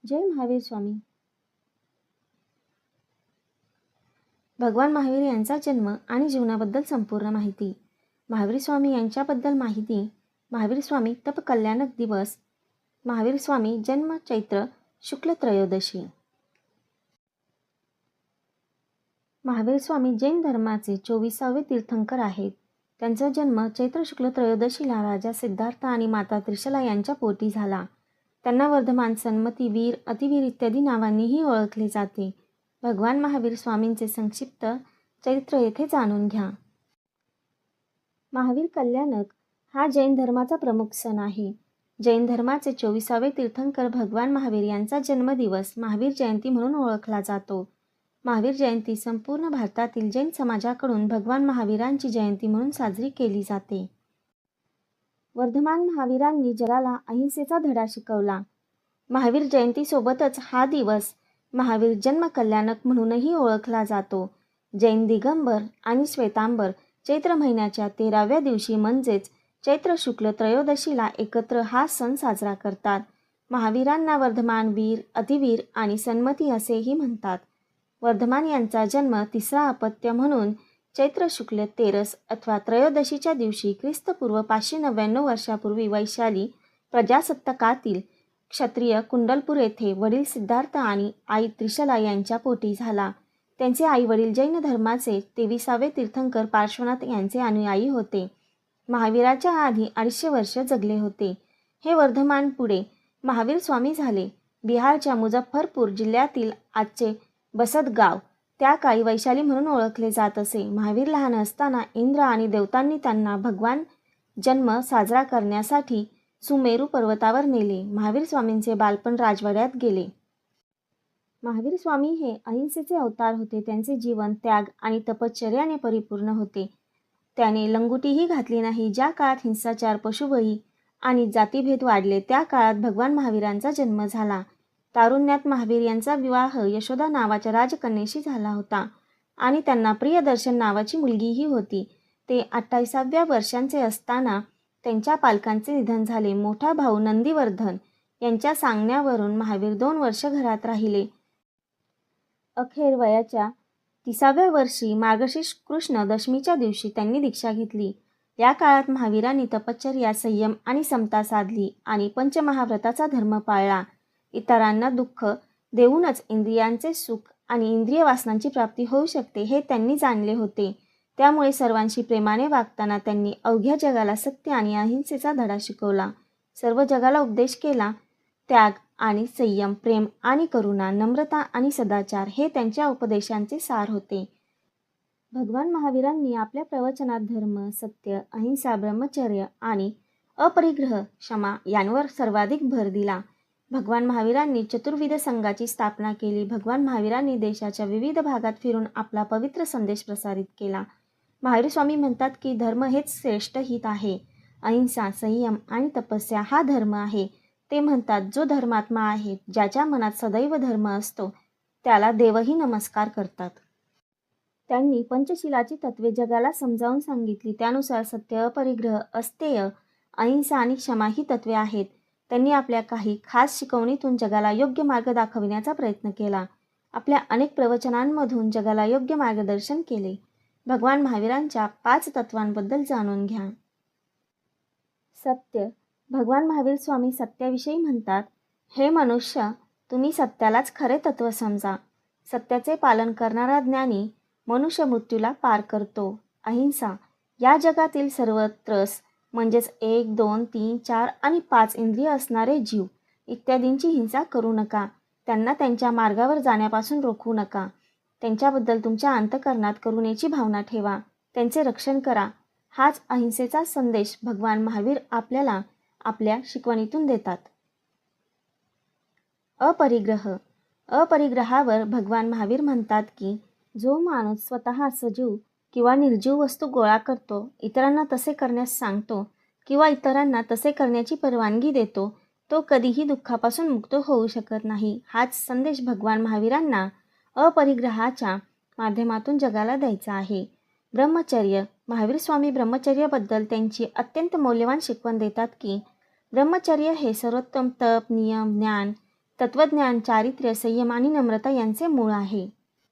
जय महावीर स्वामी. भगवान महावीर यांचा जन्म आणि जीवनाबद्दल संपूर्ण माहिती. महावीर स्वामी यांच्याबद्दल माहिती. महावीर स्वामी तप कल्याणक दिवस. महावीर स्वामी जन्म चैत्र शुक्ल त्रयोदशी. महावीर स्वामी जैन धर्माचे 24वे तीर्थंकर आहेत. त्यांचा जन्म चैत्र शुक्ल त्रयोदशीला राजा सिद्धार्थ आणि माता त्रिशला यांच्या पोटी झाला. त्यांना वर्धमान, सन्मती, वीर, अतिवीर इत्यादी नावांनीही ओळखले जाते. भगवान महावीर स्वामींचे संक्षिप्त चरित्र येथे जाणून घ्या. महावीर कल्याणक हा जैन धर्माचा प्रमुख सण आहे. जैन धर्माचे 24वे तीर्थंकर भगवान महावीर यांचा जन्मदिवस महावीर जयंती म्हणून ओळखला जातो. महावीर जयंती संपूर्ण भारतातील जैन समाजाकडून भगवान महावीरांची जयंती म्हणून साजरी केली जाते. वर्धमान महावीरांनी जगाला अहिंसेचा धडा शिकवला. महावीर जयंतीसोबतच हा दिवस महावीर जन्म कल्याणक म्हणूनही ओळखला जातो. जैन दिगंबर आणि श्वेतांबर चैत्र महिन्याच्या 13व्या दिवशी म्हणजेच चैत्र शुक्ल त्रयोदशीला एकत्र हा सण साजरा करतात. महावीरांना वर्धमान, वीर, अतिवीर आणि सन्मती असेही म्हणतात. वर्धमान यांचा जन्म तिसरा अपत्य म्हणून चैत्र शुक्ल तेरस अथवा त्रयोदशीच्या दिवशी ख्रिस्तपूर्व 599 वर्षापूर्वी वैशाली प्रजासत्ताकातील क्षत्रिय कुंडलपूर येथे वडील सिद्धार्थ आणि आई त्रिशला यांच्या पोटी झाला. त्यांचे आई वडील जैन धर्माचे 23वे तीर्थंकर पार्श्वनाथ यांचे अनुयायी होते. महावीराच्या आधी 250 वर्ष जगले होते. हे वर्धमान पुढे महावीर स्वामी झाले. बिहारच्या मुझफ्फरपूर जिल्ह्यातील आजचे बसदगाव त्या काळी वैशाली म्हणून ओळखले जात असे. महावीर लहान असताना इंद्र आणि देवतांनी त्यांना भगवान जन्म साजरा करण्यासाठी सुमेरू पर्वतावर नेले. महावीर स्वामींचे बालपण राजवाड्यात गेले. महावीर स्वामी हे अहिंसेचे अवतार होते. त्यांचे जीवन त्याग आणि तपश्चर्याने परिपूर्ण होते. त्याने लंगोटीही घातली नाही. ज्या काळात हिंसाचार, पशुबळी आणि जातीभेद वाढले त्या काळात भगवान महावीरांचा जन्म झाला. तारुण्यात महावीर यांचा विवाह यशोदा नावाच्या राजकन्येशी झाला होता आणि त्यांना प्रियदर्शन नावाची मुलगीही होती. ते 28व्या वर्षांचे असताना त्यांच्या पालकांचे निधन झाले. मोठा भाऊ नंदीवर्धन यांच्या सांगण्यावरून महावीर 2 वर्ष घरात राहिले. अखेर वयाच्या 30व्या वर्षी मार्गशीर्ष कृष्ण दशमीच्या दिवशी त्यांनी दीक्षा घेतली. या काळात महावीरांनी तपश्चर्या, संयम आणि समता साधली आणि पंचमहाव्रताचा धर्म पाळला. इतरांना दुःख देऊनच इंद्रियांचे सुख आणि इंद्रिय वासनांची प्राप्ती होऊ शकते हे त्यांनी जाणले होते. त्यामुळे सर्वांशी प्रेमाने वागताना त्यांनी अवघ्या जगाला सत्य आणि अहिंसेचा धडा शिकवला. सर्व जगाला उपदेश केला. त्याग आणि संयम, प्रेम आणि करुणा, नम्रता आणि सदाचार हे त्यांच्या उपदेशांचे सार होते. भगवान महावीरांनी आपल्या प्रवचनात धर्म, सत्य, अहिंसा, ब्रह्मचर्य आणि अपरिग्रह, क्षमा यांवर सर्वाधिक भर दिला. भगवान महावीरांनी चतुर्विध संघाची स्थापना केली. भगवान महावीरांनी देशाच्या विविध भागात फिरून आपला पवित्र संदेश प्रसारित केला. महावीर स्वामी म्हणतात की धर्म हेच श्रेष्ठ हित आहे. अहिंसा, संयम आणि तपस्या हा धर्म आहे. ते म्हणतात जो धर्मात्मा आहे, ज्याच्या मनात सदैव धर्म असतो, त्याला देवही नमस्कार करतात. त्यांनी पंचशीलाची तत्वे जगाला समजावून सांगितली. त्यानुसार सत्य, अपरिग्रह, अस्तेय, अहिंसा आणि क्षमा ही तत्वे आहेत. त्यांनी आपल्या काही खास शिकवणीतून जगाला योग्य मार्ग दाखविण्याचा प्रयत्न केला. आपल्या अनेक प्रवचनांमधून जगाला योग्य मार्गदर्शन केले. भगवान महावीरांच्या 5 तत्वांबद्दल जाणून घ्या. सत्य. भगवान महावीर स्वामी सत्याविषयी म्हणतात, हे मनुष्य, तुम्ही सत्यालाच खरे तत्व समजा. सत्याचे पालन करणारा ज्ञानी मनुष्य मृत्यूला पार करतो. अहिंसा. या जगातील सर्व त्रस म्हणजेच 1, 2, 3, 4 आणि 5 इंद्रिय असणारे जीव इत्यादींची हिंसा करू नका. त्यांना त्यांच्या मार्गावर जाण्यापासून रोखू नका. त्यांच्याबद्दल तुमच्या अंतःकरणात करुणेची भावना ठेवा. त्यांचे रक्षण करा. हाच अहिंसेचा संदेश भगवान महावीर आपल्याला आपल्या शिकवणीतून देतात. अपरिग्रह. अपरिग्रहावर भगवान महावीर म्हणतात की जो माणूस स्वतः सजीव किंवा निर्जीव वस्तू गोळा करतो, इतरांना तसे करण्यास सांगतो किंवा इतरांना तसे करण्याची परवानगी देतो, तो कधीही दुःखापासून मुक्त होऊ शकत नाही. हाच संदेश भगवान महावीरांना अपरिग्रहाच्या माध्यमातून जगाला द्यायचा आहे. ब्रह्मचर्य. महावीर स्वामी ब्रह्मचर्याबद्दल त्यांची अत्यंत मौल्यवान शिकवण देतात की ब्रह्मचर्य हे सर्वोत्तम तप, नियम, ज्ञान, तत्वज्ञान, चारित्र्य, संयम आणि नम्रता यांचे मूळ आहे.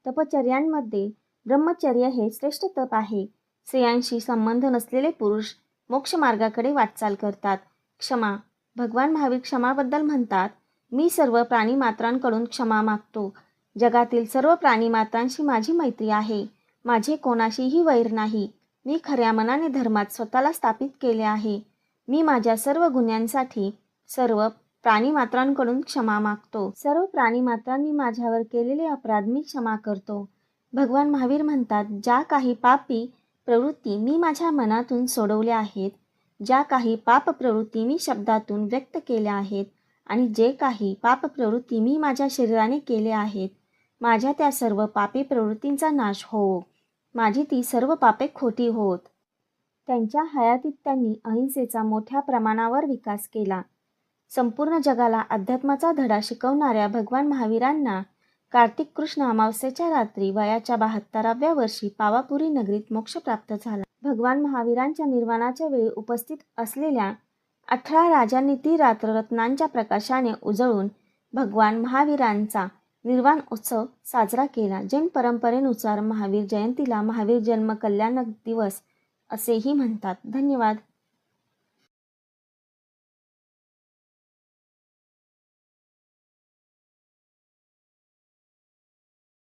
तपचर्यांमध्ये ब्रह्मचर्य हे श्रेष्ठ तप आहे. स्त्रियांशी संबंध नसलेले पुरुष मोक्ष मार्गाकडे वाटचाल करतात. क्षमा. भगवान महावीर क्षमाबद्दल म्हणतात, मी सर्व प्राणीमात्रांकडून क्षमा मागतो. जगातील सर्व प्राणीमात्रांशी माझी मैत्री आहे. माझे कोणाशीही वैर नाही. मी खऱ्या मनाने धर्मात स्वतःला स्थापित केले आहे. मी माझ्या सर्व गुन्ह्यांसाठी सर्व प्राणीमात्रांकडून क्षमा मागतो. सर्व प्राणीमात्रांनी माझ्यावर केलेले अपराध मी क्षमा करतो. भगवान महावीर म्हणतात, ज्या काही पापी प्रवृत्ती मी माझ्या मनातून सोडवल्या आहेत, ज्या काही पाप प्रवृत्ती मी शब्दातून व्यक्त केल्या आहेत आणि जे काही पाप प्रवृत्ती मी माझ्या शरीराने केले आहेत, माझ्या त्या सर्व पापी प्रवृत्तींचा नाश हो. माझी ती सर्व पापे खोटी होत. त्यांच्या हयातीत त्यांनी अहिंसेचा मोठ्या प्रमाणावर विकास केला. संपूर्ण जगाला अध्यात्माचा धडा शिकवणाऱ्या भगवान महावीरांना कार्तिक कृष्ण अमावस्येच्या रात्री वयाच्या 72व्या वर्षी पावापुरी नगरीत मोक्ष प्राप्त झाला. भगवान महावीरांच्या निर्वाणाच्या वेळी उपस्थित असलेल्या 18 राजांनी ती रात्र रत्नांच्या प्रकाशाने उजळून भगवान महावीरांचा निर्वाण उत्सव साजरा केला. जैन परंपरेनुसार महावीर जयंतीला महावीर जन्म कल्याण दिवस असेही म्हणतात. धन्यवाद.